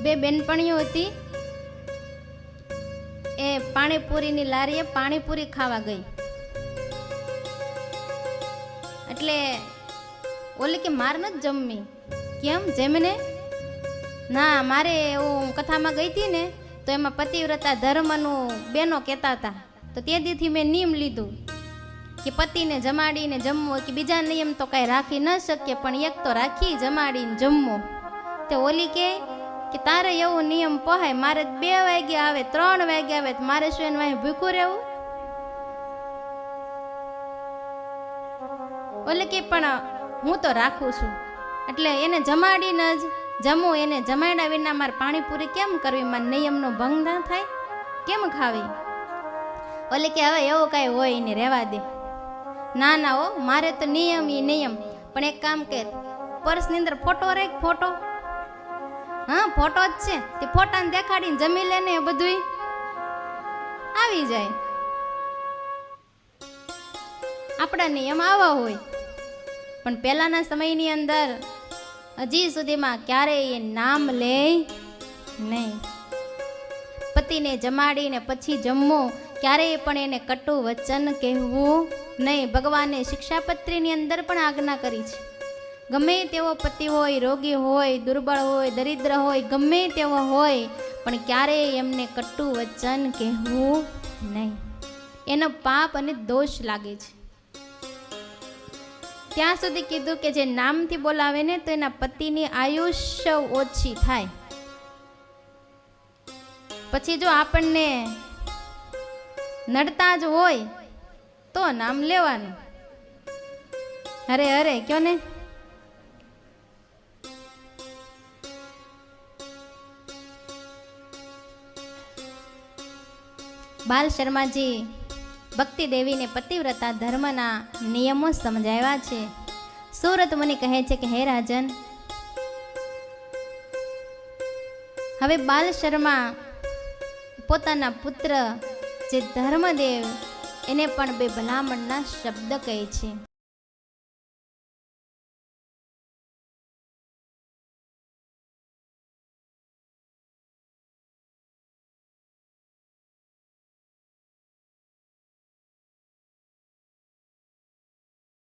બે બેનપણીઓ હતી, એ પાણીપુરીની લારીએ પાણીપુરી ખાવા ગઈ. એટલે ઓલી કે માર નથી જમવી. કેમ જમને? ના, મારે હું કથામાં ગઈ હતી ને તો એમાં પતિવ્રતા ધર્મનું બેનો કહેતા હતા, તો તે દીથી મેં નિયમ લીધું કે પતિને જમાડીને જમવો, કે બીજા નિયમ તો કાંઈ રાખી ન શકીએ પણ એક તો રાખી જમાડીને જમવો. તો ઓલી કે તારે એવો નિયમ પહાય, મારે 2 વાગે આવે 3 વાગે આવે, મારે શું એને વાંહે ભૂખ્યું રહેવું? ઓલે કે પણ હું તો રાખું છું, એટલે એને જમાડીને જ જમવું, એને જમાડ્યા વિના મારે પાણીપુરી કેમ કરવી? મારે નિયમનો ભંગ ના થાય? કેમ ખાવી? ઓલે કે હવે એવું કાંઈ હોય ને રહેવા દે. ના ના હો, મારે તો નિયમ એ નિયમ. પણ એક કામ કર, પર્સની અંદર ફોટો રાખ, ફોટો. હા, ફોટો જ છે, તે ફોટાને દેખાડીને જમી લે ને, બધું આવી જાય. આપણા નિયમ આવા હોય. પણ પહેલાના સમયની અંદર હજી સુધીમાં ક્યારેય એ નામ લે નહીં. પતિને જમાડીને પછી જમવું, ક્યારેય પણ એને કટુ વચન કહેવું નહીં. ભગવાને શિક્ષાપત્રીની અંદર પણ આજ્ઞા કરી છે, ગમે તેવો પતિ હોય, રોગી હોય, દુર્બળ હોય, દરિદ્ર હોય, ગમે તેવો હોય, પણ ક્યારેય એમને કટુ વચન કહેવું નહીં. એનો પાપ અને દોષ લાગે છે. ત્યાં સુધી કીધું કે જે નામથી બોલાવે ને તો એના પતિની આયુષ્ય ઓછી થાય. પછી જો આપણને નડતા જ હોય તો નામ લેવાનું. અરે અરે કયો ને. બાલ શર્માજી ભક્તિ દેવીને પતિવ્રતા ધર્મના નિયમો સમજાવ્યા છે. સુરત મુનિ કહે છે કે હે રાજન, હવે બાલ શર્મા પોતાના પુત્ર જે ધર્મદેવ એને પણ બે ભલામણના શબ્દ કહે છે.